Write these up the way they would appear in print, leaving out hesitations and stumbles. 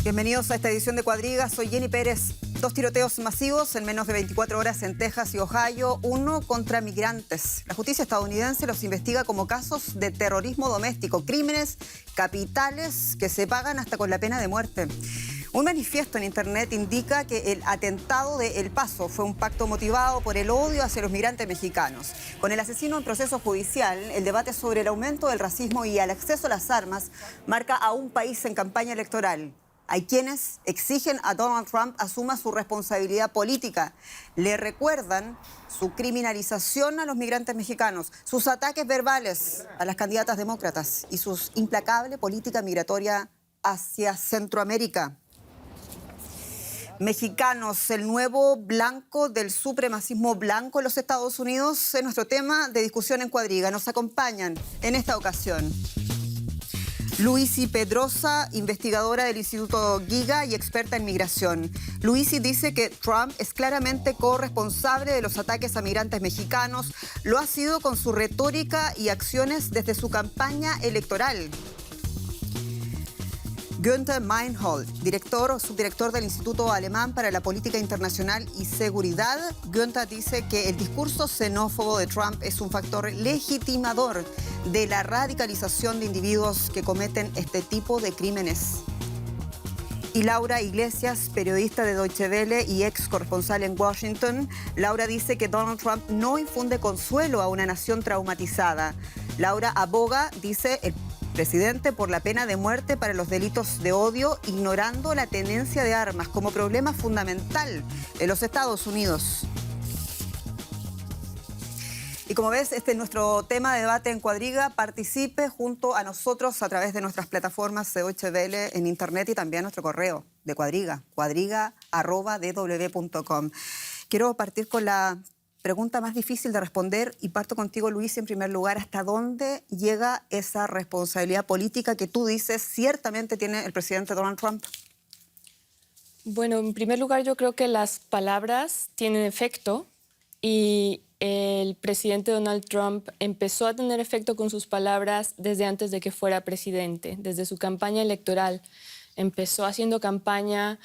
Bienvenidos a esta edición de Cuadriga. Soy Jenny Pérez. 2 tiroteos masivos en menos de 24 horas en Texas y Ohio, uno contra migrantes. La justicia estadounidense los investiga como casos de terrorismo doméstico, crímenes capitales que se pagan hasta con la pena de muerte. Un manifiesto en internet indica que el atentado de El Paso fue un pacto motivado por el odio hacia los migrantes mexicanos. Con el asesino en proceso judicial, el debate sobre el aumento del racismo y el acceso a las armas marca a un país en campaña electoral. Hay quienes exigen a Donald Trump asuma su responsabilidad política. Le recuerdan su criminalización a los migrantes mexicanos, sus ataques verbales a las candidatas demócratas y su implacable política migratoria hacia Centroamérica. Mexicanos, el nuevo blanco del supremacismo blanco en los Estados Unidos, es nuestro tema de discusión en Cuadriga. Nos acompañan en esta ocasión Luisi Pedrosa, investigadora del Instituto Giga y experta en migración. Luisi dice que Trump es claramente corresponsable de los ataques a migrantes mexicanos. Lo ha sido con su retórica y acciones desde su campaña electoral. Günther Meinhold, subdirector del Instituto Alemán para la Política Internacional y Seguridad. Günther dice que el discurso xenófobo de Trump es un factor legitimador de la radicalización de individuos que cometen este tipo de crímenes. Y Laura Iglesias, periodista de Deutsche Welle y ex corresponsal en Washington. Laura dice que Donald Trump no infunde consuelo a una nación traumatizada. Laura aboga, dice, el presidente por la pena de muerte para los delitos de odio, ignorando la tenencia de armas como problema fundamental en los Estados Unidos. Y como ves, este es nuestro tema de debate en Cuadriga. Participe junto a nosotros a través de nuestras plataformas de Deutsche Welle en internet y también nuestro correo de Cuadriga, cuadriga@dw.com. Quiero partir con la pregunta más difícil de responder y parto contigo, Luis, en primer lugar. ¿Hasta dónde llega esa responsabilidad política que tú dices ciertamente tiene el presidente Donald Trump? Bueno, en primer lugar, yo creo que las palabras tienen efecto y el presidente Donald Trump empezó a tener efecto con sus palabras desde antes de que fuera presidente, desde su campaña electoral. Empezó haciendo campaña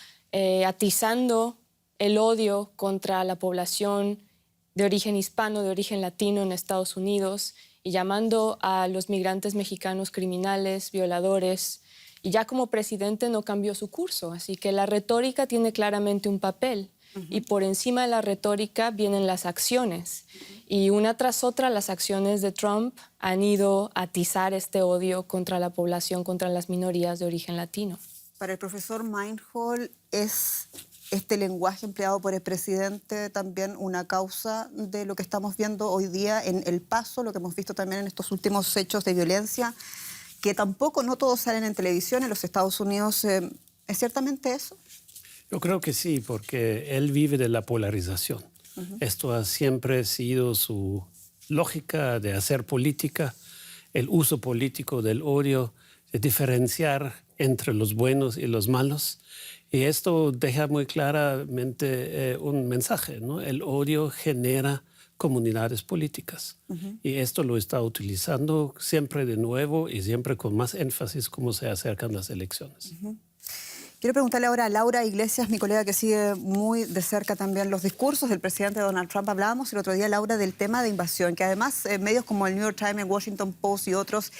atizando el odio contra la población de origen hispano, de origen latino en Estados Unidos y llamando a los migrantes mexicanos criminales, violadores. Y ya como presidente no cambió su curso, así que la retórica tiene claramente un papel. Y por encima de la retórica vienen las acciones. Y una tras otra las acciones de Trump han ido a atizar este odio contra la población, contra las minorías de origen latino. Para el profesor Meinhold, ¿es este lenguaje empleado por el presidente también una causa de lo que estamos viendo hoy día en El Paso, lo que hemos visto también en estos últimos hechos de violencia, que tampoco no todos salen en televisión en los Estados Unidos? ¿Es ciertamente eso? Yo creo que sí, porque él vive de la polarización. Esto ha siempre sido su lógica de hacer política, el uso político del odio, de diferenciar entre los buenos y los malos. Y esto deja muy claramente un mensaje, ¿no? El odio genera comunidades políticas. Y esto lo está utilizando siempre de nuevo y siempre con más énfasis como se acercan las elecciones. Quiero preguntarle ahora a Laura Iglesias, mi colega que sigue muy de cerca también los discursos del presidente Donald Trump. Hablábamos el otro día, Laura, del tema de invasión, que además medios como el New York Times, el Washington Post y otros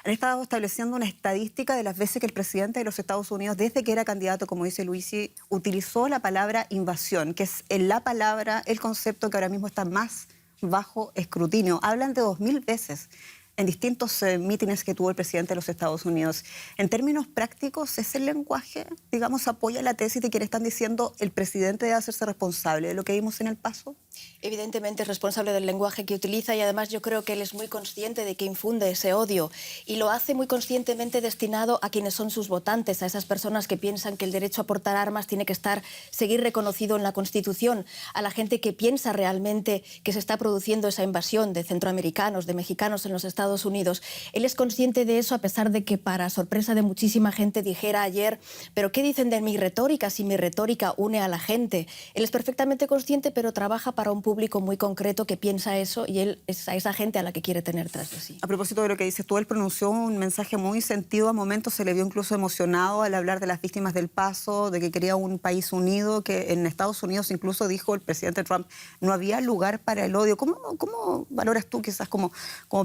han estado estableciendo una estadística de las veces que el presidente de los Estados Unidos, desde que era candidato, como dice Luisi, utilizó la palabra invasión, que es la palabra, el concepto que ahora mismo está más bajo escrutinio. Hablan de 2000 veces en distintos mítines que tuvo el presidente de los Estados Unidos. En términos prácticos, ¿ese lenguaje, digamos, apoya la tesis de quienes están diciendo el presidente debe hacerse responsable de lo que vimos en El Paso? Evidentemente es responsable del lenguaje que utiliza y además yo creo que él es muy consciente de que infunde ese odio y lo hace muy conscientemente destinado a quienes son sus votantes, a esas personas que piensan que el derecho a portar armas tiene que seguir reconocido en la Constitución, a la gente que piensa realmente que se está produciendo esa invasión de centroamericanos, de mexicanos en los Estados Unidos. Él es consciente de eso a pesar de que, para sorpresa de muchísima gente, dijera ayer, ¿pero qué dicen de mi retórica si mi retórica une a la gente? Él es perfectamente consciente, pero trabaja para para un público muy concreto que piensa eso y él es a esa gente a la que quiere tener tras de sí. A propósito de lo que dices tú, él pronunció un mensaje muy sentido, a momentos se le vio incluso emocionado al hablar de las víctimas del Paso, de que quería un país unido, que en Estados Unidos incluso dijo el presidente Trump, no había lugar para el odio. ¿Cómo valoras tú, quizás como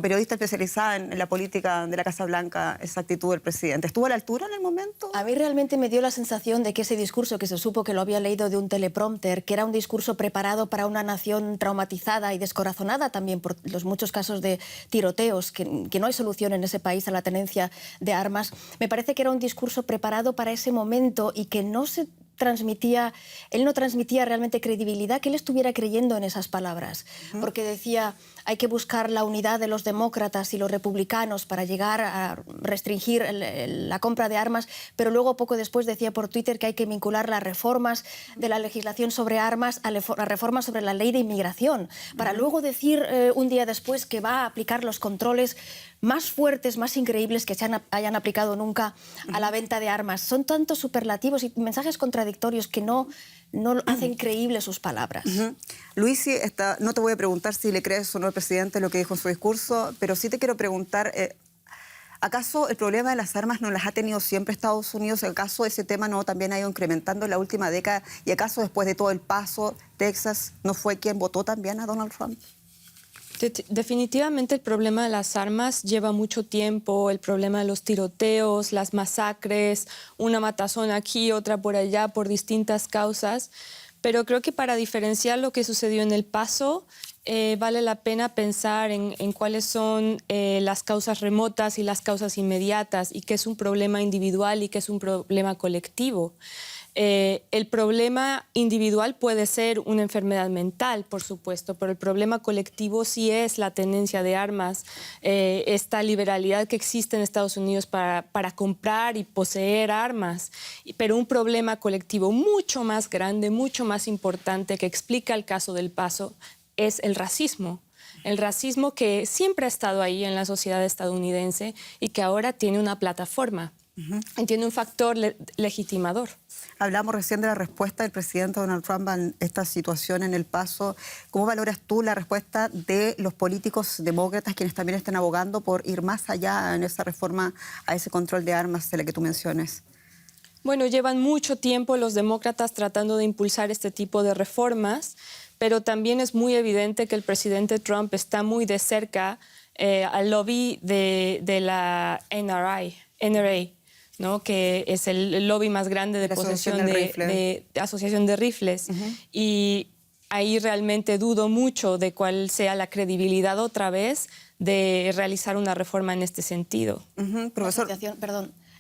periodista especializada en la política de la Casa Blanca, esa actitud del presidente? ¿Estuvo a la altura en el momento? A mí realmente me dio la sensación de que ese discurso, que se supo que lo había leído de un teleprompter, que era un discurso preparado para una nación traumatizada y descorazonada también por los muchos casos de tiroteos, que no hay solución en ese país a la tenencia de armas, me parece que era un discurso preparado para ese momento y que no se transmitía, él no transmitía realmente credibilidad, que él estuviera creyendo en esas palabras, porque decía, hay que buscar la unidad de los demócratas y los republicanos para llegar a restringir la compra de armas, pero luego poco después decía por Twitter que hay que vincular las reformas de la legislación sobre armas a las reformas sobre la ley de inmigración, para luego decir un día después que va a aplicar los controles más fuertes, más increíbles que se hayan aplicado nunca a la venta de armas. Son tantos superlativos y mensajes contradictorios que no hacen creíbles sus palabras. Luis, no te voy a preguntar si le crees o no al presidente lo que dijo en su discurso, pero sí te quiero preguntar, ¿acaso el problema de las armas no las ha tenido siempre Estados Unidos? ¿Acaso ese tema no también ha ido incrementando en la última década? ¿Y acaso después de todo el Paso, Texas no fue quien votó también a Donald Trump? Definitivamente el problema de las armas lleva mucho tiempo, el problema de los tiroteos, las masacres, una matazón aquí, otra por allá, por distintas causas. Pero creo que para diferenciar lo que sucedió en El Paso, vale la pena pensar en cuáles son las causas remotas y las causas inmediatas, y qué es un problema individual y qué es un problema colectivo. El problema individual puede ser una enfermedad mental, por supuesto, pero el problema colectivo sí es la tenencia de armas, esta liberalidad que existe en Estados Unidos para comprar y poseer armas. Pero un problema colectivo mucho más grande, mucho más importante, que explica el caso del Paso, es el racismo. El racismo que siempre ha estado ahí en la sociedad estadounidense y que ahora tiene una plataforma. Y tiene un factor legitimador. Hablamos recién de la respuesta del presidente Donald Trump a esta situación en El Paso. ¿Cómo valoras tú la respuesta de los políticos demócratas, quienes también están abogando por ir más allá en esa reforma a ese control de armas de la que tú mencionas? Bueno, llevan mucho tiempo los demócratas tratando de impulsar este tipo de reformas, pero también es muy evidente que el presidente Trump está muy de cerca al lobby de la NRA, ¿no? Que es el lobby más grande de posesión de asociación de rifles. Y ahí realmente dudo mucho de cuál sea la credibilidad otra vez de realizar una reforma en este sentido. Profesor.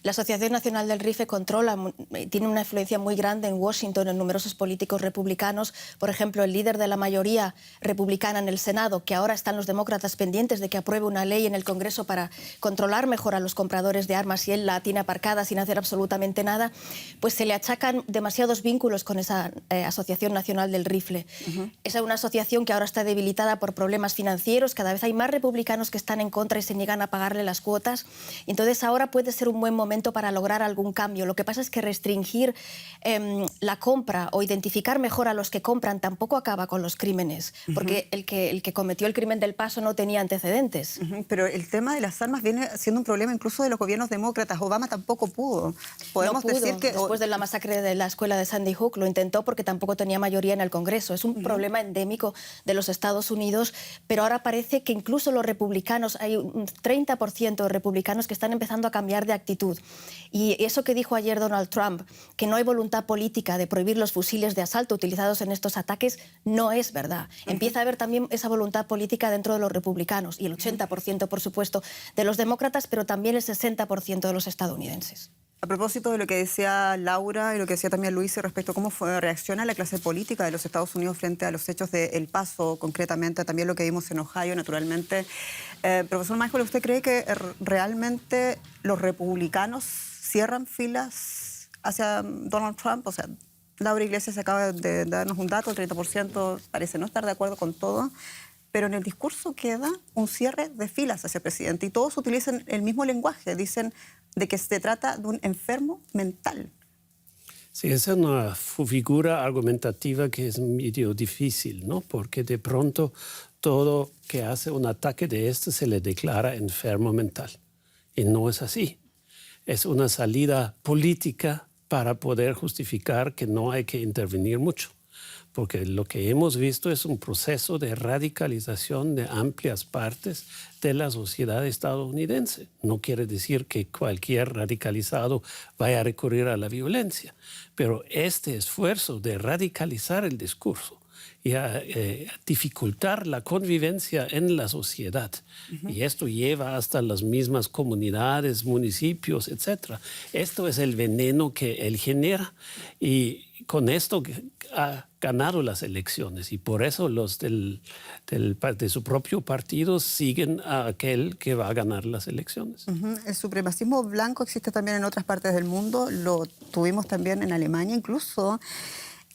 La Asociación Nacional del Rifle tiene una influencia muy grande en Washington, en numerosos políticos republicanos. Por ejemplo, el líder de la mayoría republicana en el Senado, que ahora están los demócratas pendientes de que apruebe una ley en el Congreso para controlar mejor a los compradores de armas, y él la tiene aparcada sin hacer absolutamente nada, pues se le achacan demasiados vínculos con esa Asociación Nacional del Rifle. Esa es una asociación que ahora está debilitada por problemas financieros. Cada vez hay más republicanos que están en contra y se niegan a pagarle las cuotas. Y entonces ahora puede ser un buen momento para lograr algún cambio. Lo que pasa es que restringir la compra o identificar mejor a los que compran tampoco acaba con los crímenes, porque el que cometió el crimen del Paso no tenía antecedentes. Pero el tema de las armas viene siendo un problema incluso de los gobiernos demócratas. Obama tampoco pudo. Podemos decir que después de la masacre de la escuela de Sandy Hook lo intentó porque tampoco tenía mayoría en el Congreso. Es un problema endémico de los Estados Unidos, pero ahora parece que incluso los republicanos, hay un 30% de republicanos que están empezando a cambiar de actitud. Y eso que dijo ayer Donald Trump, que no hay voluntad política de prohibir los fusiles de asalto utilizados en estos ataques, no es verdad. Empieza a haber también esa voluntad política dentro de los republicanos, y el 80%, por supuesto, de los demócratas, pero también el 60% de los estadounidenses. A propósito de lo que decía Laura y lo que decía también Luis respecto a cómo reacciona la clase política de los Estados Unidos frente a los hechos de El Paso, concretamente también lo que vimos en Ohio, naturalmente. Profesor Michael, ¿usted cree que realmente los republicanos cierran filas hacia Donald Trump? O sea, Laura Iglesias acaba de darnos un dato, el 30% parece no estar de acuerdo con todo, pero en el discurso queda un cierre de filas hacia el presidente y todos utilizan el mismo lenguaje, dicen de que se trata de un enfermo mental. Sí, esa es una figura argumentativa que es medio difícil, ¿no? Porque de pronto todo que hace un ataque de este se le declara enfermo mental. Y no es así. Es una salida política para poder justificar que no hay que intervenir mucho. Porque lo que hemos visto es un proceso de radicalización de amplias partes de la sociedad estadounidense. No quiere decir que cualquier radicalizado vaya a recurrir a la violencia, pero este esfuerzo de radicalizar el discurso y a dificultar la convivencia en la sociedad. Y esto lleva hasta las mismas comunidades, municipios, etc. Esto es el veneno que él genera y con esto ha ganado las elecciones y por eso los de su propio partido siguen a aquel que va a ganar las elecciones. El supremacismo blanco existe también en otras partes del mundo, lo tuvimos también en Alemania, incluso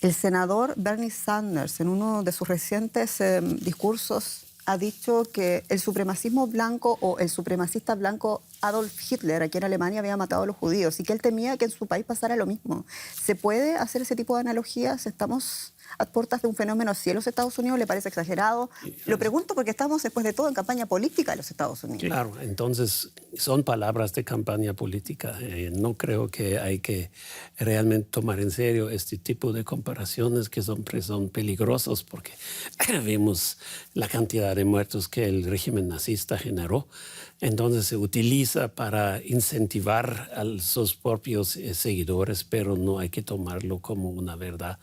el senador Bernie Sanders en uno de sus recientes discursos ha dicho que el supremacismo blanco o el supremacista blanco Adolf Hitler aquí en Alemania había matado a los judíos y que él temía que en su país pasara lo mismo. ¿Se puede hacer ese tipo de analogías? ¿Estamos a puertas de un fenómeno así en los Estados Unidos? ¿Le parece exagerado? Lo pregunto porque estamos, después de todo, en campaña política de los Estados Unidos. Claro, entonces son palabras de campaña política. No creo que hay que realmente tomar en serio este tipo de comparaciones que son peligrosos porque vemos la cantidad de muertos que el régimen nazista generó. Entonces se utiliza para incentivar a sus propios seguidores, pero no hay que tomarlo como una verdad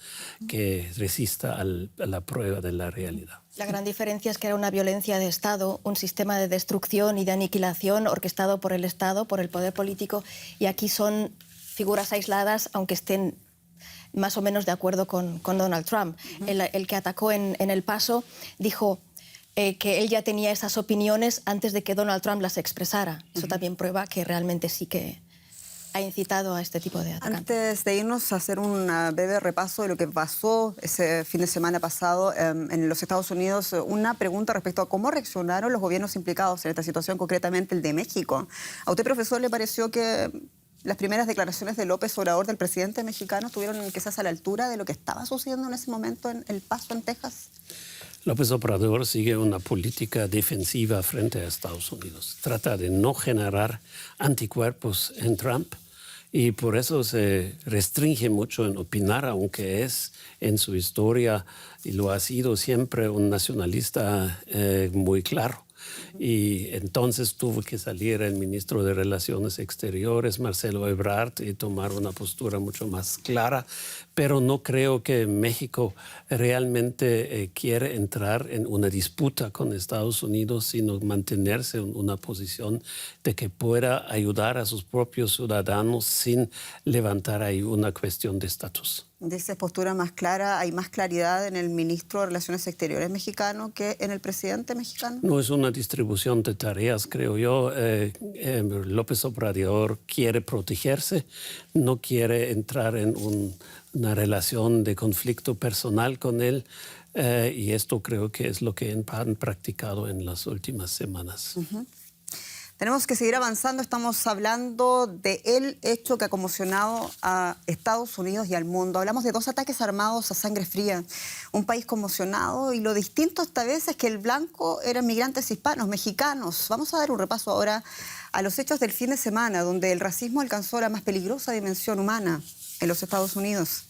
que resista a la prueba de la realidad. La gran diferencia es que era una violencia de Estado, un sistema de destrucción y de aniquilación orquestado por el Estado, por el poder político, y aquí son figuras aisladas, aunque estén más o menos de acuerdo con Donald Trump. El que atacó en El Paso dijo que él ya tenía esas opiniones antes de que Donald Trump las expresara. Eso también prueba que realmente sí que ha incitado a este tipo de ataques. Antes de irnos a hacer un breve repaso de lo que pasó ese fin de semana pasado en los Estados Unidos, una pregunta respecto a cómo reaccionaron los gobiernos implicados en esta situación, concretamente el de México. ¿A usted, profesor, le pareció que las primeras declaraciones de López Obrador, del presidente mexicano, estuvieron quizás a la altura de lo que estaba sucediendo en ese momento en El Paso, en Texas? López Obrador sigue una política defensiva frente a Estados Unidos. Trata de no generar anticuerpos en Trump y por eso se restringe mucho en opinar, aunque es en su historia y lo ha sido siempre un nacionalista muy claro. Y entonces tuvo que salir el ministro de Relaciones Exteriores, Marcelo Ebrard, y tomar una postura mucho más clara. Pero no creo que México realmente quiere entrar en una disputa con Estados Unidos, sino mantenerse en una posición de que pueda ayudar a sus propios ciudadanos sin levantar ahí una cuestión de estatus. Dice postura más clara, ¿hay más claridad en el ministro de Relaciones Exteriores mexicano que en el presidente mexicano? No es una distribución de tareas, creo yo. López Obrador quiere protegerse, no quiere entrar en una relación de conflicto personal con él y esto creo que es lo que han practicado en las últimas semanas. Tenemos que seguir avanzando, estamos hablando del hecho que ha conmocionado a Estados Unidos y al mundo. Hablamos de 2 ataques armados a sangre fría, un país conmocionado y lo distinto esta vez es que el blanco eran migrantes hispanos, mexicanos. Vamos a dar un repaso ahora a los hechos del fin de semana, donde el racismo alcanzó la más peligrosa dimensión humana en los Estados Unidos.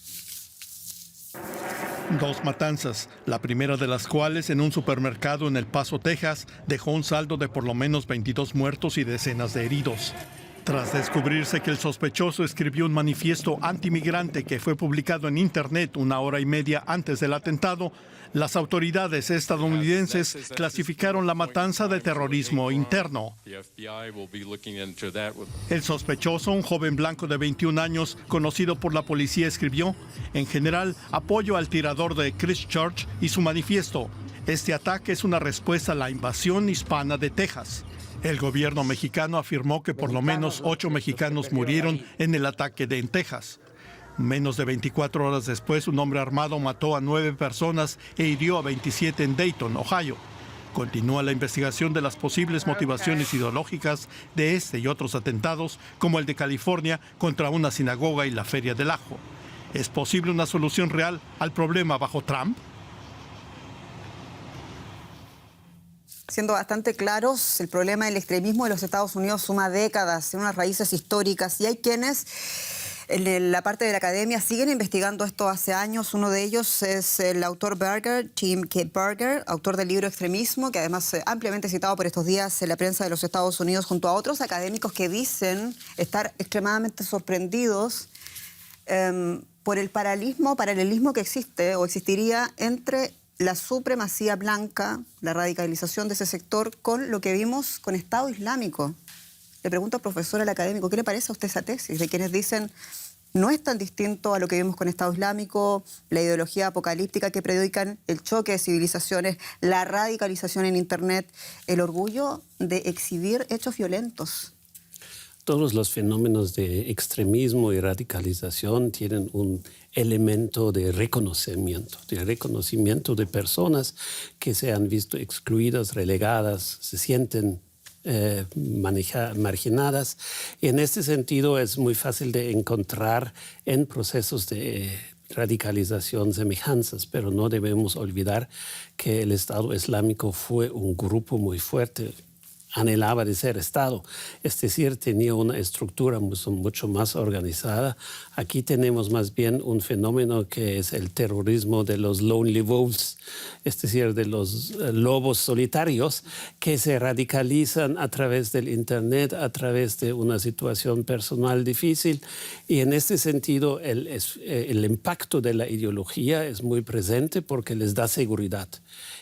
2 matanzas, la primera de las cuales en un supermercado en El Paso, Texas, dejó un saldo de por lo menos 22 muertos y decenas de heridos. Tras descubrirse que el sospechoso escribió un manifiesto antimigrante que fue publicado en Internet 1 hora y media antes del atentado, las autoridades estadounidenses clasificaron la matanza de terrorismo interno. El sospechoso, un joven blanco de 21 años, conocido por la policía, escribió, en general, apoyo al tirador de Christchurch y su manifiesto. Este ataque es una respuesta a la invasión hispana de Texas. El gobierno mexicano afirmó que por lo menos 8 mexicanos murieron en el ataque en Texas. Menos de 24 horas después, un hombre armado mató a 9 personas e hirió a 27 en Dayton, Ohio. Continúa la investigación de las posibles motivaciones ideológicas de este y otros atentados, como el de California contra una sinagoga y la Feria del Ajo. ¿Es posible una solución real al problema bajo Trump? Siendo bastante claros, el problema del extremismo de los Estados Unidos suma décadas, tiene unas raíces históricas y hay quienes en la parte de la academia siguen investigando esto hace años. Uno de ellos es el autor Berger, Tim K. Berger, autor del libro Extremismo, que además ampliamente citado por estos días en la prensa de los Estados Unidos, junto a otros académicos que dicen estar extremadamente sorprendidos por el paralelismo que existe o existiría entre la supremacía blanca, la radicalización de ese sector, con lo que vimos con Estado Islámico. Le pregunto al profesor, al académico, ¿qué le parece a usted esa tesis? De quienes dicen, no es tan distinto a lo que vimos con Estado Islámico, la ideología apocalíptica que predican, el choque de civilizaciones, la radicalización en Internet, el orgullo de exhibir hechos violentos. Todos los fenómenos de extremismo y radicalización tienen un elemento de reconocimiento de personas que se han visto excluidas, relegadas, se sienten marginadas. Y en este sentido es muy fácil de encontrar en procesos de radicalización semejanzas, pero no debemos olvidar que el Estado Islámico fue un grupo muy fuerte, anhelaba de ser Estado, es decir, tenía una estructura mucho más organizada. Aquí tenemos más bien un fenómeno que es el terrorismo de los lonely wolves, es decir, de los lobos solitarios que se radicalizan a través del Internet, a través de una situación personal difícil. Y en este sentido, el impacto de la ideología es muy presente porque les da seguridad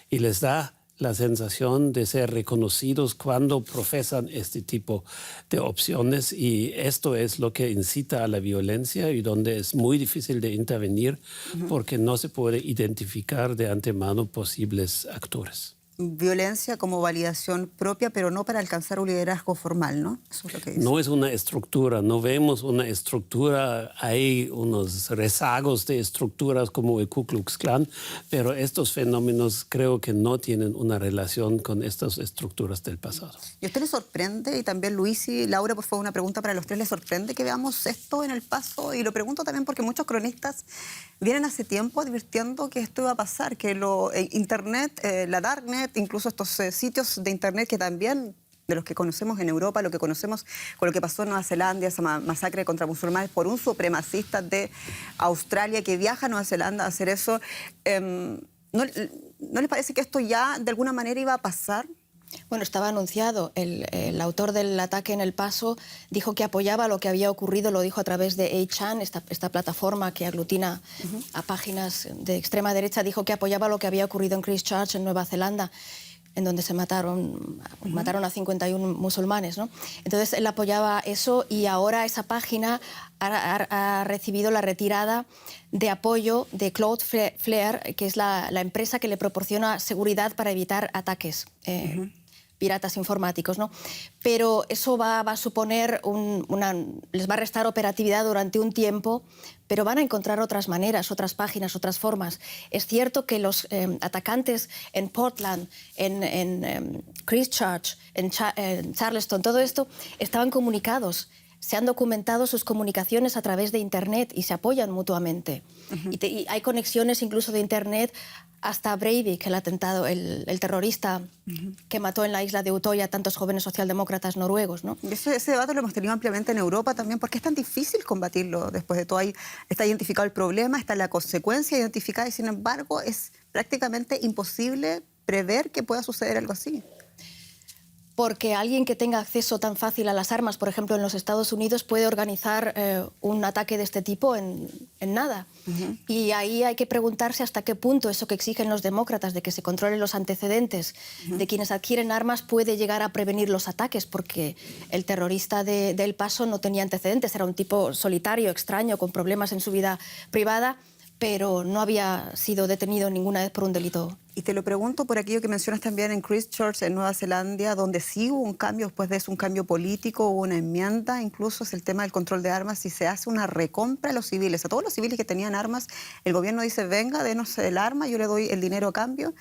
y les da la sensación de ser reconocidos cuando profesan este tipo de opciones, y esto es lo que incita a la violencia y donde es muy difícil de intervenir porque no se puede identificar de antemano posibles actores. Violencia como validación propia, pero no para alcanzar un liderazgo formal, ¿no? Eso es lo que dice. No es una estructura, no vemos una estructura, hay unos rezagos de estructuras como el Ku Klux Klan, pero estos fenómenos creo que no tienen una relación con estas estructuras del pasado. ¿Y a usted le sorprende, y también Luis y Laura, por favor, una pregunta para los tres, ¿les sorprende que veamos esto en El Paso? Y lo pregunto también porque muchos cronistas vienen hace tiempo advirtiendo que esto iba a pasar, que Internet, la Darknet, incluso estos sitios de Internet que también, de los que conocemos en Europa, lo que conocemos con lo que pasó en Nueva Zelanda, esa masacre contra musulmanes por un supremacista de Australia que viaja a Nueva Zelanda a hacer eso, ¿no les parece que esto ya de alguna manera iba a pasar? Bueno, estaba anunciado. El autor del ataque en El Paso dijo que apoyaba lo que había ocurrido, lo dijo a través de 8chan, esta plataforma que aglutina a páginas de extrema derecha, dijo que apoyaba lo que había ocurrido en Christchurch, en Nueva Zelanda, en donde se mataron a 51 musulmanes, ¿no? Entonces él apoyaba eso, y ahora esa página ha recibido la retirada de apoyo de Cloudflare, que es la empresa que le proporciona seguridad para evitar ataques piratas informáticos, ¿no? Pero eso va a suponer les va a restar operatividad durante un tiempo, pero van a encontrar otras maneras, otras páginas, otras formas. Es cierto que los atacantes en Portland, en Christchurch, en Charleston, todo esto, estaban comunicados. Se han documentado sus comunicaciones a través de Internet y se apoyan mutuamente. Y hay conexiones incluso de Internet hasta Breivik, el atentado, el terrorista que mató en la isla de Utoya a tantos jóvenes socialdemócratas noruegos, ¿no? Ese debate lo hemos tenido ampliamente en Europa también, porque es tan difícil combatirlo. Después de todo, ahí está identificado el problema, está la consecuencia identificada, y sin embargo es prácticamente imposible prever que pueda suceder algo así. Porque alguien que tenga acceso tan fácil a las armas, por ejemplo, en los Estados Unidos, puede organizar un ataque de este tipo en nada. Y ahí hay que preguntarse hasta qué punto eso que exigen los demócratas, de que se controlen los antecedentes de quienes adquieren armas, puede llegar a prevenir los ataques, porque el terrorista de El Paso no tenía antecedentes, era un tipo solitario, extraño, con problemas en su vida privada, pero no había sido detenido ninguna vez por un delito. Y te lo pregunto por aquello que mencionas también en Christchurch, en Nueva Zelanda, donde sí hubo un cambio, después de eso un cambio político, hubo una enmienda, incluso es el tema del control de armas, si se hace una recompra a los civiles, a todos los civiles que tenían armas, el gobierno dice, venga, denos el arma, yo le doy el dinero a cambio,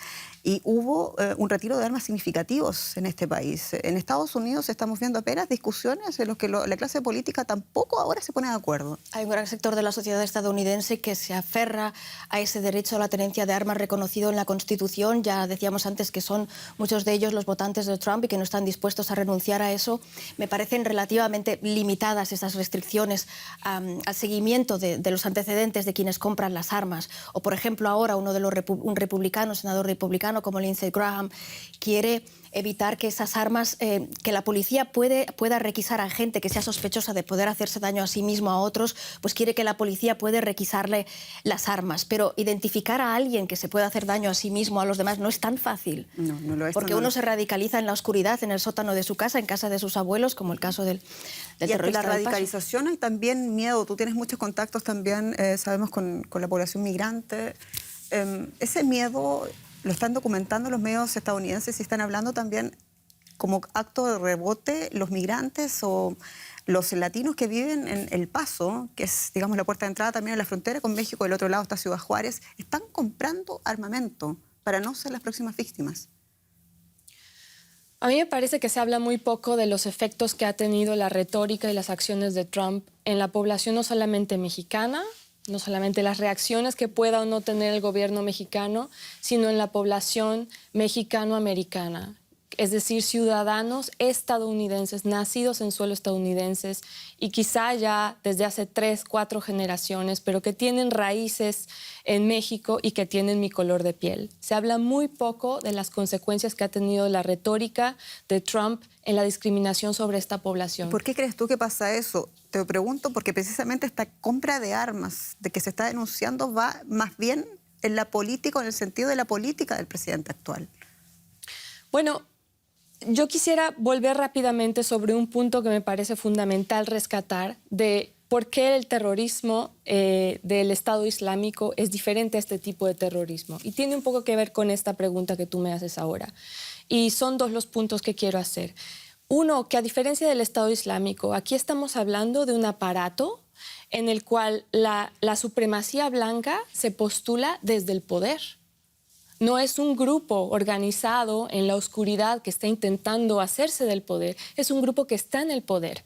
y hubo un retiro de armas significativos en este país. En Estados Unidos estamos viendo apenas discusiones en las que la clase política tampoco ahora se pone de acuerdo. Hay un gran sector de la sociedad estadounidense que se aferra a ese derecho a la tenencia de armas reconocido en la Constitución. Ya decíamos antes que son muchos de ellos los votantes de Trump y que no están dispuestos a renunciar a eso. Me parecen relativamente limitadas esas restricciones al seguimiento de los antecedentes de quienes compran las armas. O, por ejemplo, ahora un republicano, senador republicano como Lindsey Graham, quiere evitar que esas armas, que la policía pueda requisar a gente que sea sospechosa de poder hacerse daño a sí mismo, a otros, pues quiere que la policía pueda requisarle las armas. Pero identificar a alguien que se pueda hacer daño a sí mismo, a los demás, no es tan fácil. No lo es. Porque uno se radicaliza en la oscuridad, en el sótano de su casa, en casa de sus abuelos, como el caso del terrorista. Y ante la del Paso. radicalización hay también miedo. Tú tienes muchos contactos también, sabemos, con la población migrante. Ese miedo lo están documentando los medios estadounidenses y están hablando también como acto de rebote los migrantes o los latinos que viven en El Paso, que es, digamos, la puerta de entrada también a la frontera con México. Del otro lado está Ciudad Juárez. Están comprando armamento para no ser las próximas víctimas. A mí me parece que se habla muy poco de los efectos que ha tenido la retórica y las acciones de Trump en la población no solamente mexicana, no solamente las reacciones que pueda o no tener el gobierno mexicano, sino en la población mexicano-americana. Es decir, ciudadanos estadounidenses, nacidos en suelo estadounidenses y quizá ya desde hace 3, 4 generaciones, pero que tienen raíces en México y que tienen mi color de piel. Se habla muy poco de las consecuencias que ha tenido la retórica de Trump en la discriminación sobre esta población. ¿Por qué crees tú que pasa eso? Te pregunto porque precisamente esta compra de armas de que se está denunciando va más bien en la política, en el sentido de la política del presidente actual. Bueno, yo quisiera volver rápidamente sobre un punto que me parece fundamental rescatar de por qué el terrorismo del Estado Islámico es diferente a este tipo de terrorismo. Y tiene un poco que ver con esta pregunta que tú me haces ahora. Y son 2 los puntos que quiero hacer. Uno, que a diferencia del Estado Islámico, aquí estamos hablando de un aparato en el cual la supremacía blanca se postula desde el poder. No es un grupo organizado en la oscuridad que está intentando hacerse del poder, es un grupo que está en el poder.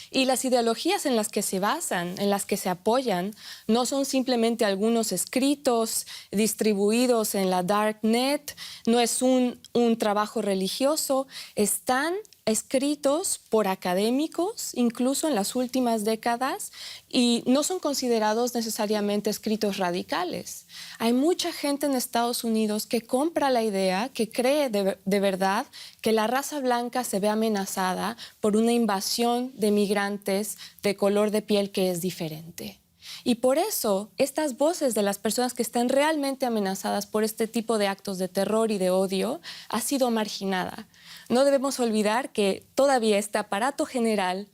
Y las ideologías en las que se basan, en las que se apoyan, no son simplemente algunos escritos distribuidos en la darknet, no es un trabajo religioso, están escritos por académicos, incluso en las últimas décadas, y no son considerados necesariamente escritos radicales. Hay mucha gente en Estados Unidos que compra la idea, que cree de verdad que la raza blanca se ve amenazada por una invasión de migrantes de color de piel que es diferente. Y por eso, estas voces de las personas que están realmente amenazadas por este tipo de actos de terror y de odio ha sido marginada. No debemos olvidar que todavía este aparato general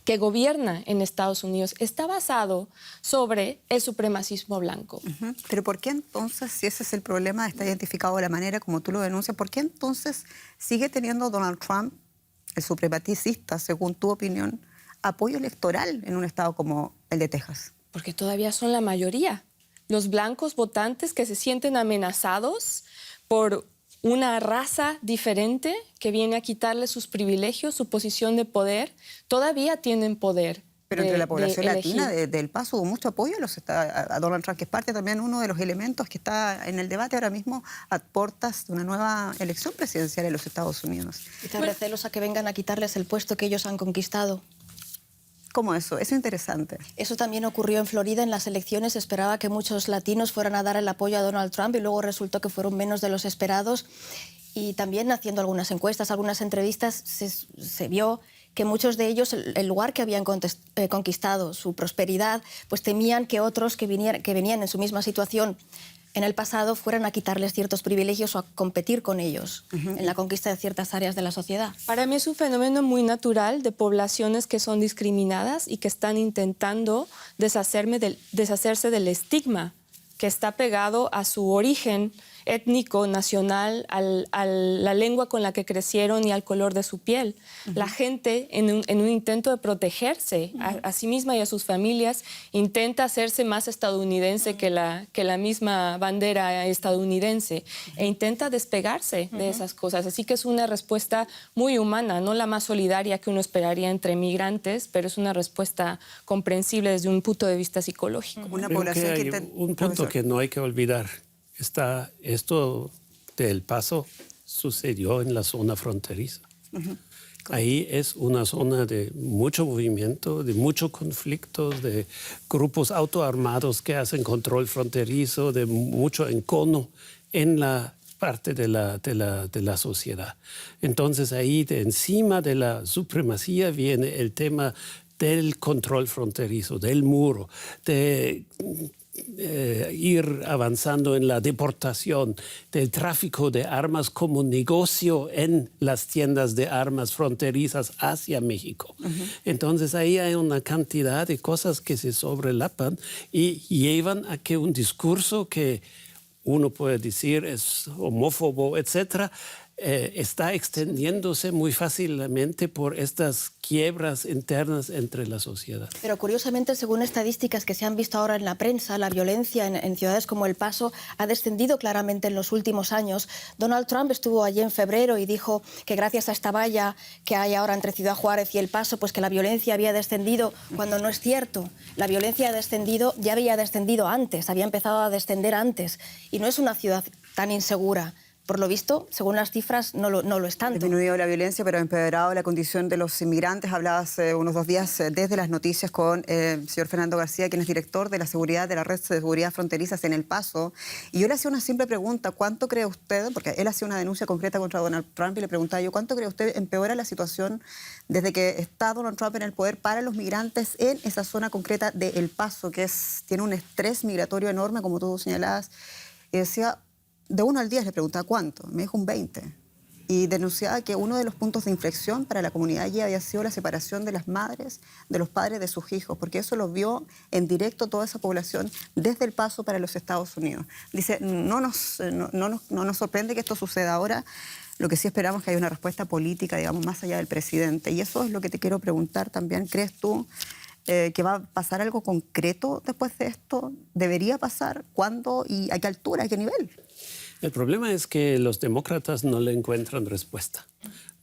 que gobierna en Estados Unidos está basado sobre el supremacismo blanco. Pero ¿por qué entonces, si ese es el problema, está identificado de la manera como tú lo denuncias, por qué entonces sigue teniendo Donald Trump, el supremacista, según tu opinión, apoyo electoral en un estado como el de Texas? Porque todavía son la mayoría. Los blancos votantes que se sienten amenazados por una raza diferente que viene a quitarle sus privilegios, su posición de poder, todavía tienen poder. Pero entre la población latina de El Paso hubo mucho apoyo a Donald Trump, que es parte también uno de los elementos que está en el debate ahora mismo a puertas de una nueva elección presidencial en los Estados Unidos. ¿Y te recelos a que vengan a quitarles el puesto que ellos han conquistado? ¿Cómo eso? Eso es interesante. Eso también ocurrió en Florida. En las elecciones esperaba que muchos latinos fueran a dar el apoyo a Donald Trump y luego resultó que fueron menos de los esperados. Y también haciendo algunas encuestas, algunas entrevistas, se vio que muchos de ellos, el lugar que habían conquistado, su prosperidad, pues temían que otros que venían en su misma situación en el pasado fueran a quitarles ciertos privilegios o a competir con ellos en la conquista de ciertas áreas de la sociedad. Para mí es un fenómeno muy natural de poblaciones que son discriminadas y que están intentando deshacerse del estigma que está pegado a su origen étnico, nacional, a la lengua con la que crecieron y al color de su piel. La gente, en un intento de protegerse a sí misma y a sus familias, intenta hacerse más estadounidense que la misma bandera estadounidense e intenta despegarse de esas cosas. Así que es una respuesta muy humana, no la más solidaria que uno esperaría entre migrantes, pero es una respuesta comprensible desde un punto de vista psicológico. Una Creo población que que hay un punto que no hay que olvidar. Esto del Paso sucedió en la zona fronteriza. Ahí es una zona de mucho movimiento, de muchos conflictos, de grupos autoarmados que hacen control fronterizo, de mucho encono en la parte de la sociedad. Entonces ahí de encima de la supremacía viene el tema del control fronterizo, del muro, de ir avanzando en la deportación, del tráfico de armas como negocio en las tiendas de armas fronterizas hacia México. Entonces ahí hay una cantidad de cosas que se sobrelapan y llevan a que un discurso que uno puede decir es homófobo, etcétera, está extendiéndose muy fácilmente por estas quiebras internas entre la sociedad. Pero curiosamente, según estadísticas que se han visto ahora en la prensa, la violencia en ciudades como El Paso ha descendido claramente en los últimos años. Donald Trump estuvo allí en febrero y dijo que gracias a esta valla que hay ahora entre Ciudad Juárez y El Paso, pues que la violencia había descendido, cuando no es cierto. La violencia ha descendido, ya había descendido antes, había empezado a descender antes. Y no es una ciudad tan insegura. Por lo visto, según las cifras, no lo es tanto. Ha disminuido la violencia, pero ha empeorado la condición de los inmigrantes. Hablaba hace unos 2 días desde las noticias con el señor Fernando García, quien es director de la seguridad de la Red de Seguridad Fronterizas en El Paso. Y yo le hacía una simple pregunta: ¿cuánto cree usted? Porque él hacía una denuncia concreta contra Donald Trump y le preguntaba yo: ¿cuánto cree usted empeora la situación desde que está Donald Trump en el poder para los migrantes en esa zona concreta de El Paso, que tiene un estrés migratorio enorme, como tú señalabas? Y decía, de 1 al 10 le preguntaba cuánto, me dijo un 20. Y denunciaba que uno de los puntos de inflexión para la comunidad allí había sido la separación de las madres, de los padres de sus hijos, porque eso lo vio en directo toda esa población desde El Paso para los Estados Unidos. Dice, no nos sorprende que esto suceda ahora, lo que sí esperamos es que haya una respuesta política, digamos, más allá del presidente. Y eso es lo que te quiero preguntar también. ¿Crees tú que va a pasar algo concreto después de esto? ¿Debería pasar? ¿Cuándo? ¿Y a qué altura? ¿A qué nivel? El problema es que los demócratas no le encuentran respuesta.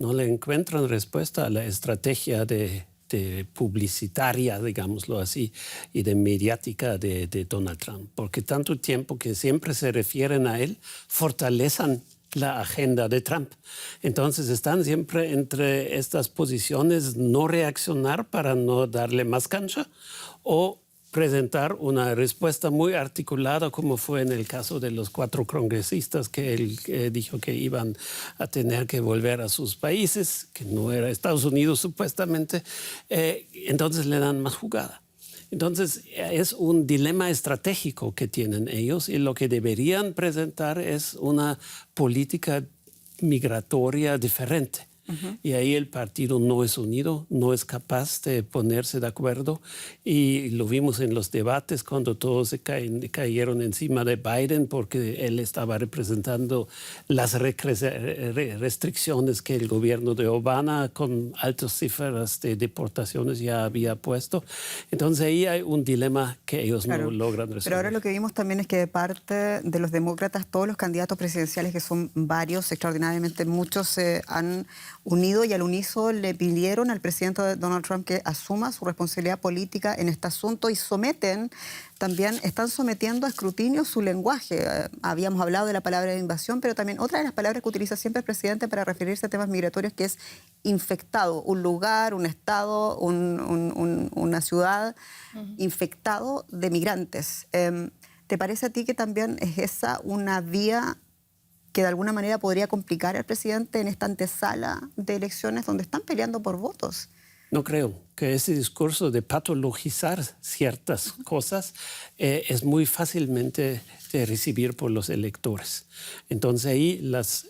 No le encuentran respuesta a la estrategia de publicitaria, digámoslo así, y de mediática de Donald Trump. Porque tanto tiempo que siempre se refieren a él, fortalecen la agenda de Trump. Entonces están siempre entre estas posiciones: no reaccionar para no darle más cancha, o presentar una respuesta muy articulada, como fue en el caso de los 4 congresistas que él dijo que iban a tener que volver a sus países, que no era Estados Unidos supuestamente. Entonces le dan más jugada. Entonces es un dilema estratégico que tienen ellos, y lo que deberían presentar es una política migratoria diferente. Y ahí el partido no es unido, no es capaz de ponerse de acuerdo, y lo vimos en los debates cuando todos se cayeron encima de Biden porque él estaba representando las restricciones que el gobierno de Obama con altas cifras de deportaciones ya había puesto. Entonces ahí hay un dilema que ellos no logran resolver. Pero ahora lo que vimos también es que de parte de los demócratas, todos los candidatos presidenciales, que son varios, extraordinariamente muchos, se han unido y al unísono le pidieron al presidente Donald Trump que asuma su responsabilidad política en este asunto, y están sometiendo a escrutinio su lenguaje. Habíamos hablado de la palabra de invasión, pero también otra de las palabras que utiliza siempre el presidente para referirse a temas migratorios, que es infectado, un lugar, un estado, una ciudad infectado de migrantes. ¿Te parece a ti que también es esa una vía que de alguna manera podría complicar al presidente en esta antesala de elecciones donde están peleando por votos? No creo que ese discurso de patologizar ciertas cosas es muy fácilmente de recibir por los electores. Entonces ahí las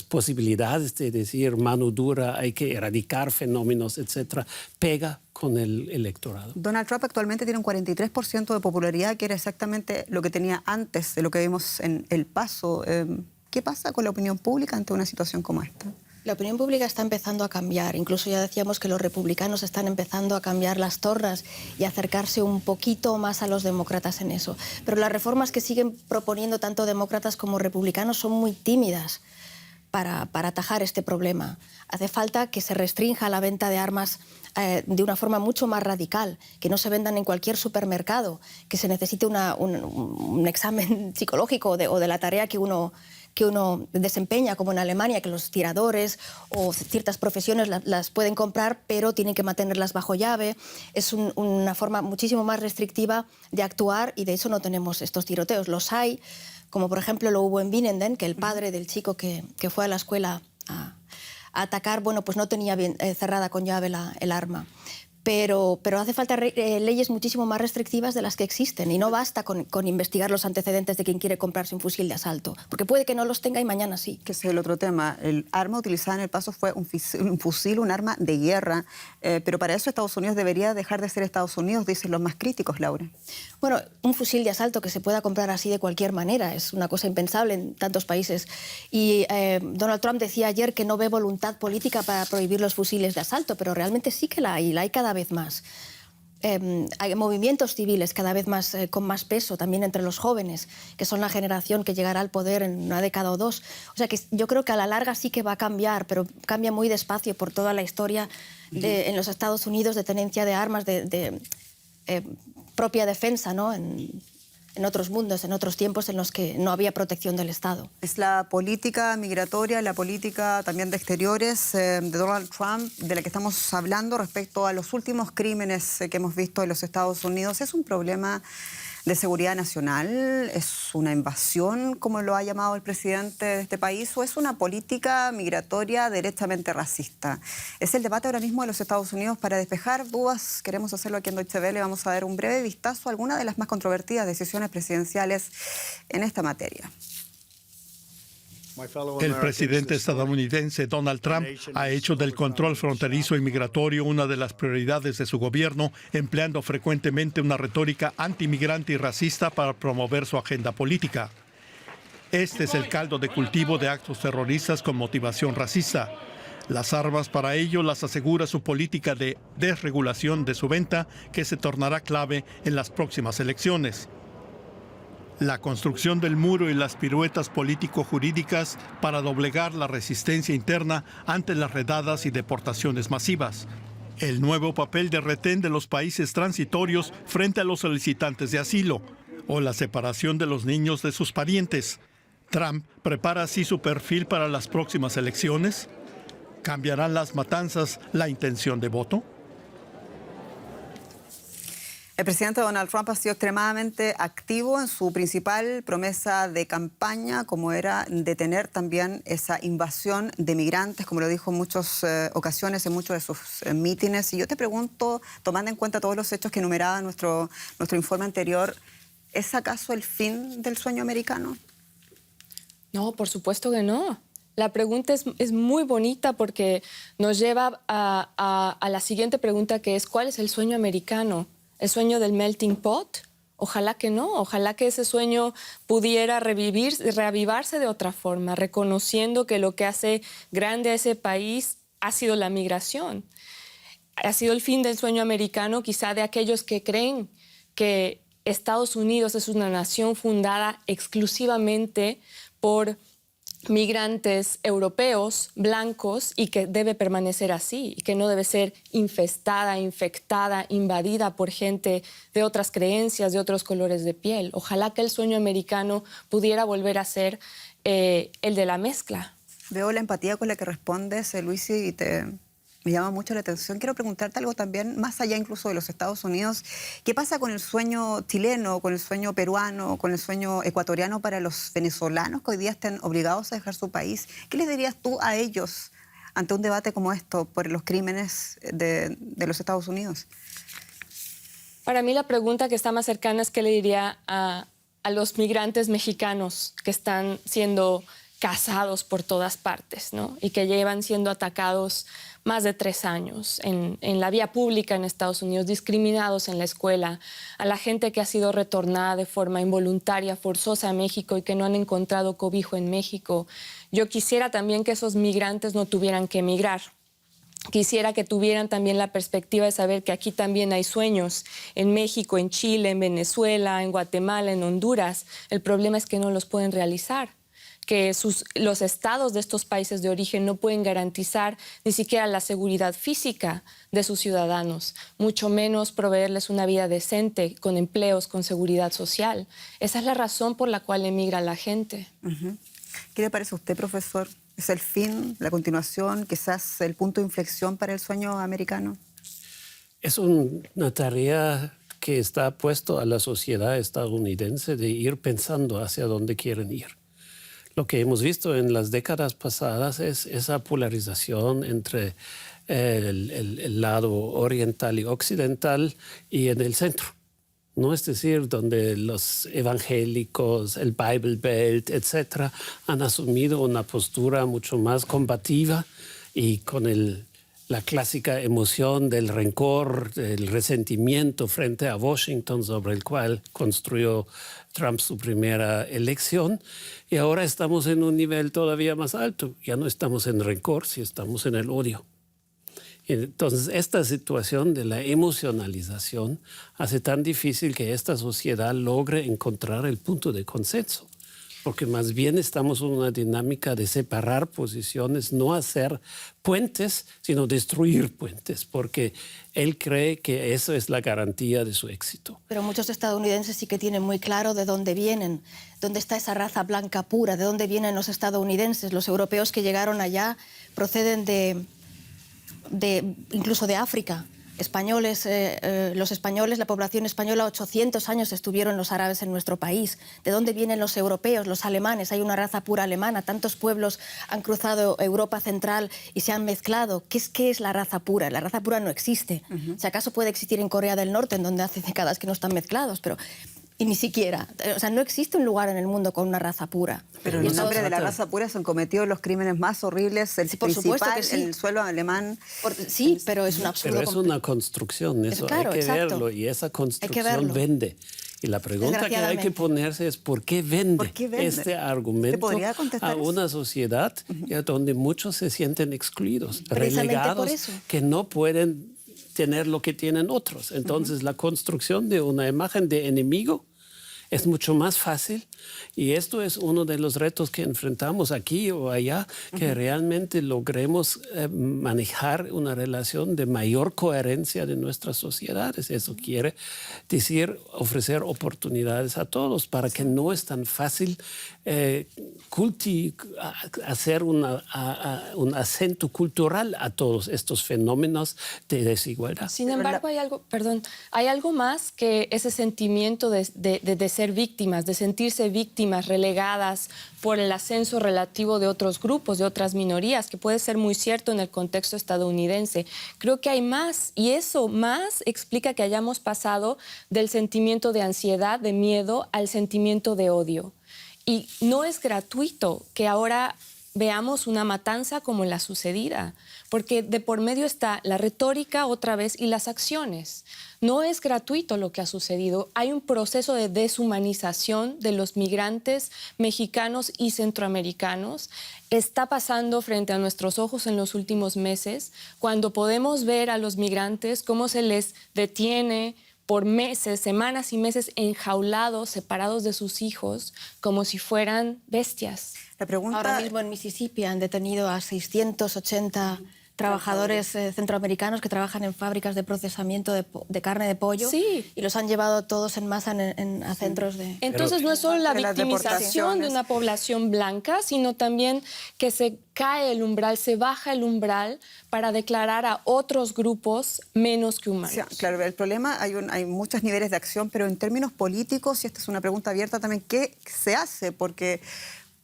posibilidades de decir mano dura, hay que erradicar fenómenos, etcétera, pega con el electorado. Donald Trump actualmente tiene un 43% de popularidad, que era exactamente lo que tenía antes de lo que vimos en El Paso. ¿Qué pasa con la opinión pública ante una situación como esta? La opinión pública está empezando a cambiar. Incluso ya decíamos que los republicanos están empezando a cambiar las tornas y acercarse un poquito más a los demócratas en eso. Pero las reformas que siguen proponiendo tanto demócratas como republicanos son muy tímidas para atajar este problema. Hace falta que se restrinja la venta de armas de una forma mucho más radical, que no se vendan en cualquier supermercado, que se necesite un examen psicológico o de la tarea que uno desempeña, como en Alemania, que los tiradores o ciertas profesiones las pueden comprar, pero tienen que mantenerlas bajo llave. Es una forma muchísimo más restrictiva de actuar y de eso no tenemos estos tiroteos. Los hay, como por ejemplo lo hubo en Winnenden, que el padre del chico que fue a la escuela a atacar, bueno, pues no tenía bien cerrada con llave el arma. Pero hace falta leyes muchísimo más restrictivas de las que existen y no basta con investigar los antecedentes de quien quiere comprarse un fusil de asalto, porque puede que no los tenga y mañana sí. Que es el otro tema. El arma utilizada en El Paso fue un fusil, un arma de guerra, pero para eso Estados Unidos debería dejar de ser Estados Unidos, dicen los más críticos, Laura. Bueno, un fusil de asalto que se pueda comprar así de cualquier manera es una cosa impensable en tantos países. Y Donald Trump decía ayer que no ve voluntad política para prohibir los fusiles de asalto, pero realmente sí que la hay cada vez más. Hay movimientos civiles cada vez más con más peso, también entre los jóvenes, que son la generación que llegará al poder en una década o dos. O sea que yo creo que a la larga sí que va a cambiar, pero cambia muy despacio por toda la historia en los Estados Unidos de tenencia de armas, de propia defensa, ¿no? En otros mundos, en otros tiempos en los que no había protección del Estado. Es la política migratoria, la política también de exteriores de Donald Trump, de la que estamos hablando respecto a los últimos crímenes que hemos visto en los Estados Unidos. ¿Es un problema de seguridad nacional? ¿Es una invasión, como lo ha llamado el presidente de este país? ¿O es una política migratoria derechamente racista? Es el debate ahora mismo de los Estados Unidos. Para despejar dudas, queremos hacerlo aquí en Deutsche Welle. Vamos a dar un breve vistazo a algunas de las más controvertidas decisiones presidenciales en esta materia. El presidente estadounidense Donald Trump ha hecho del control fronterizo y migratorio una de las prioridades de su gobierno, empleando frecuentemente una retórica antimigrante y racista para promover su agenda política. Este es el caldo de cultivo de actos terroristas con motivación racista. Las armas para ello las asegura su política de desregulación de su venta, que se tornará clave en las próximas elecciones. La construcción del muro y las piruetas político-jurídicas para doblegar la resistencia interna ante las redadas y deportaciones masivas. El nuevo papel de retén de los países transitorios frente a los solicitantes de asilo o la separación de los niños de sus parientes. Trump prepara así su perfil para las próximas elecciones. ¿Cambiarán las matanzas la intención de voto? El presidente Donald Trump ha sido extremadamente activo en su principal promesa de campaña, como era detener también esa invasión de migrantes, como lo dijo en muchas ocasiones, en muchos de sus mítines. Y yo te pregunto, tomando en cuenta todos los hechos que enumeraba nuestro informe anterior, ¿es acaso el fin del sueño americano? No, por supuesto que no. La pregunta es muy bonita porque nos lleva a la siguiente pregunta, que es ¿cuál es el sueño americano? ¿El sueño del melting pot? Ojalá que no, ojalá que ese sueño pudiera reavivarse de otra forma, reconociendo que lo que hace grande a ese país ha sido la migración. Ha sido el fin del sueño americano, quizá de aquellos que creen que Estados Unidos es una nación fundada exclusivamente por migrantes europeos, blancos, y que debe permanecer así, y que no debe ser infestada, infectada, invadida por gente de otras creencias, de otros colores de piel. Ojalá que el sueño americano pudiera volver a ser el de la mezcla. Veo la empatía con la que respondes, Luis, y me llama mucho la atención. Quiero preguntarte algo también, más allá incluso de los Estados Unidos. ¿Qué pasa con el sueño chileno, con el sueño peruano, con el sueño ecuatoriano para los venezolanos que hoy día estén obligados a dejar su país? ¿Qué les dirías tú a ellos, ante un debate como esto por los crímenes de los Estados Unidos? Para mí la pregunta que está más cercana es qué le diría a los migrantes mexicanos que están siendo cazados por todas partes, ¿no? Y que llevan siendo atacados más de 3 años en la vía pública en Estados Unidos, discriminados en la escuela, a la gente que ha sido retornada de forma involuntaria, forzosa a México y que no han encontrado cobijo en México. Yo quisiera también que esos migrantes no tuvieran que emigrar. Quisiera que tuvieran también la perspectiva de saber que aquí también hay sueños, en México, en Chile, en Venezuela, en Guatemala, en Honduras. El problema es que no los pueden realizar, que los estados de estos países de origen no pueden garantizar ni siquiera la seguridad física de sus ciudadanos, mucho menos proveerles una vida decente, con empleos, con seguridad social. Esa es la razón por la cual emigra la gente. ¿Qué le parece a usted, profesor? ¿Es el fin, la continuación, quizás el punto de inflexión para el sueño americano? Es una tarea que está puesto a la sociedad estadounidense de ir pensando hacia dónde quieren ir. Lo que hemos visto en las décadas pasadas es esa polarización entre el lado oriental y occidental y en el centro, ¿no? Es decir, donde los evangélicos, el Bible Belt, etcétera, han asumido una postura mucho más combativa y con la clásica emoción del rencor, del resentimiento frente a Washington, sobre el cual construyó Trump su primera elección. Y ahora estamos en un nivel todavía más alto. Ya no estamos en rencor, sino estamos en el odio. Entonces, esta situación de la emocionalización hace tan difícil que esta sociedad logre encontrar el punto de consenso, porque más bien estamos en una dinámica de separar posiciones, no hacer puentes, sino destruir puentes, porque él cree que eso es la garantía de su éxito. Pero muchos estadounidenses sí que tienen muy claro de dónde vienen, dónde está esa raza blanca pura, de dónde vienen los estadounidenses. Los europeos que llegaron allá proceden incluso de África. Españoles, los españoles, la población española, 800 años estuvieron los árabes en nuestro país. ¿De dónde vienen los europeos, los alemanes? Hay una raza pura alemana. Tantos pueblos han cruzado Europa central y se han mezclado. ¿Qué es la raza pura? La raza pura no existe. Si acaso puede existir en Corea del Norte, en donde hace décadas que no están mezclados, pero... Y ni siquiera, o sea, no existe un lugar en el mundo con una raza pura. Pero en nombre de la raza pura se han cometido los crímenes más horribles, el principal en el suelo alemán. Sí, pero es un absurdo. Pero es una construcción, eso claro, hay que exacto. verlo, y esa construcción vende. Y la pregunta que hay que ponerse es ¿por qué vende, este argumento a una sociedad donde muchos se sienten excluidos, relegados, que no pueden tener lo que tienen otros? Entonces, la construcción de una imagen de enemigo es mucho más fácil, y esto es uno de los retos que enfrentamos aquí o allá, que realmente logremos manejar una relación de mayor coherencia de nuestras sociedades. Eso quiere decir ofrecer oportunidades a todos, para que no es tan fácil hacer un acento cultural a todos estos fenómenos de desigualdad. Sin embargo, hay algo más que ese sentimiento de ser víctimas, de sentirse víctimas relegadas por el ascenso relativo de otros grupos, de otras minorías, que puede ser muy cierto en el contexto estadounidense. Creo que hay más, y eso más explica que hayamos pasado del sentimiento de ansiedad, de miedo, al sentimiento de odio. Y no es gratuito que ahora veamos una matanza como la sucedida, porque de por medio está la retórica otra vez y las acciones. No es gratuito lo que ha sucedido. Hay un proceso de deshumanización de los migrantes mexicanos y centroamericanos. Está pasando frente a nuestros ojos en los últimos meses, cuando podemos ver a los migrantes cómo se les detiene por meses, semanas y meses, enjaulados, separados de sus hijos, como si fueran bestias. La pregunta... Ahora mismo en Mississippi han detenido a 680 trabajadores centroamericanos que trabajan en fábricas de procesamiento de carne de pollo, sí, y los han llevado todos en masa a centros de... Entonces no es solo la victimización de una población blanca, sino también que se cae el umbral, se baja el umbral para declarar a otros grupos menos que humanos. Sí, claro, el problema, hay muchos niveles de acción, pero en términos políticos, y esta es una pregunta abierta también, ¿qué se hace? Porque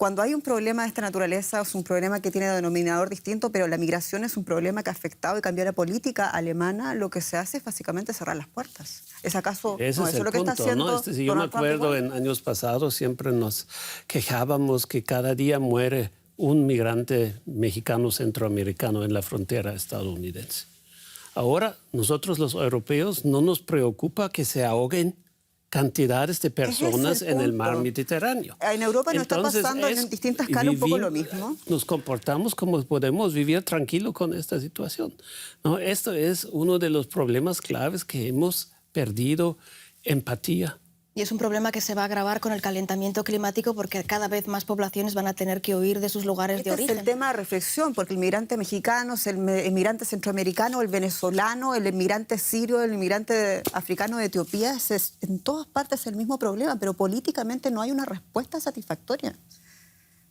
Cuando hay un problema de esta naturaleza, es un problema que tiene denominador distinto, pero la migración es un problema que ha afectado y cambió la política alemana, lo que se hace es básicamente cerrar las puertas. ¿Es acaso Ese no, es eso el lo que está punto, haciendo ¿no? Si yo me Donald Trump acuerdo igual? en años pasados siempre nos quejábamos que cada día muere un migrante mexicano centroamericano en la frontera estadounidense. Ahora, nosotros los europeos no nos preocupa que se ahoguen cantidades de personas en el mar Mediterráneo. En Europa no Entonces, está pasando en distintas escalas un poco lo mismo. Nos comportamos como podemos vivir tranquilo con esta situación, ¿no? Esto es uno de los problemas claves que hemos perdido, empatía. Y es un problema que se va a agravar con el calentamiento climático porque cada vez más poblaciones van a tener que huir de sus lugares de origen. Este es el tema de reflexión, porque el migrante mexicano, el migrante centroamericano, el venezolano, el inmigrante sirio, el inmigrante africano de Etiopía, es en todas partes el mismo problema, pero políticamente no hay una respuesta satisfactoria.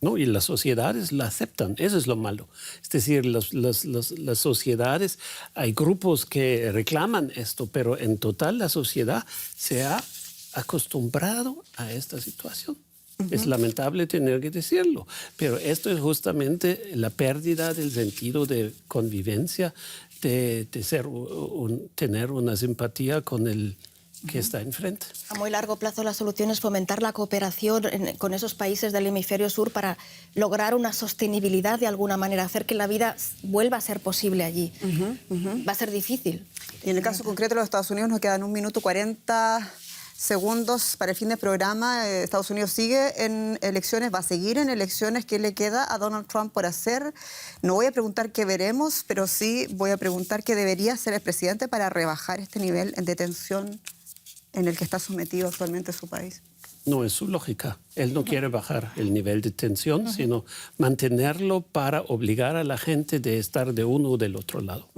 No, y las sociedades la aceptan, eso es lo malo. Es decir, las sociedades, hay grupos que reclaman esto, pero en total la sociedad se ha acostumbrado a esta situación. Es lamentable tener que decirlo, pero esto es justamente la pérdida del sentido de convivencia, de tener una simpatía con el que está enfrente. A muy largo plazo la solución es fomentar la cooperación con esos países del hemisferio sur para lograr una sostenibilidad de alguna manera, hacer que la vida vuelva a ser posible allí. Va a ser difícil. Y en el caso concreto de los Estados Unidos nos quedan 1 minuto 40 segundos para el fin del programa. Estados Unidos sigue en elecciones, va a seguir en elecciones. ¿Qué le queda a Donald Trump por hacer? No voy a preguntar qué veremos, pero sí voy a preguntar qué debería hacer el presidente para rebajar este nivel de tensión en el que está sometido actualmente su país. No es su lógica. Él no quiere bajar el nivel de tensión, sino mantenerlo para obligar a la gente de estar de uno o del otro lado.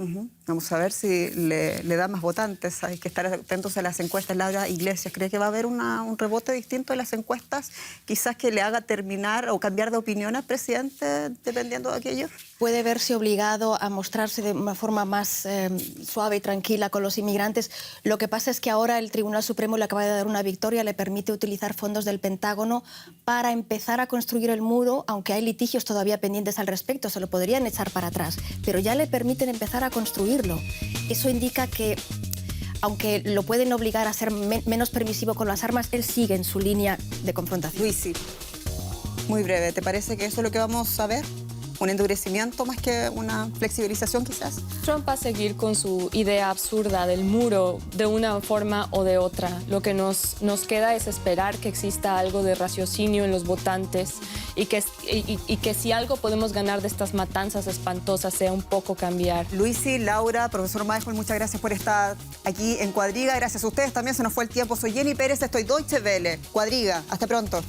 Vamos a ver si le da más votantes. Hay que estar atentos a las encuestas. Laura Iglesias, ¿cree que va a haber un rebote distinto de las encuestas? Quizás que le haga terminar o cambiar de opinión al presidente dependiendo de aquello. Puede verse obligado a mostrarse de una forma más suave y tranquila con los inmigrantes. Lo que pasa es que ahora el Tribunal Supremo le acaba de dar una victoria, le permite utilizar fondos del Pentágono para empezar a construir el muro, aunque hay litigios todavía pendientes al respecto, se lo podrían echar para atrás, pero ya le permiten empezar a construirlo. Eso indica que, aunque lo pueden obligar a ser menos permisivo con las armas, él sigue en su línea de confrontación. Luisi, muy breve, ¿te parece que eso es lo que vamos a ver? ¿Un endurecimiento más que una flexibilización quizás? Trump va a seguir con su idea absurda del muro de una forma o de otra. Lo que nos queda es esperar que exista algo de raciocinio en los votantes y que si algo podemos ganar de estas matanzas espantosas sea un poco cambiar. Luisi, Laura, profesor Michael, muchas gracias por estar aquí en Cuadriga. Gracias a ustedes también, se nos fue el tiempo. Soy Jenny Pérez, estoy Deutsche Welle. Cuadriga, hasta pronto.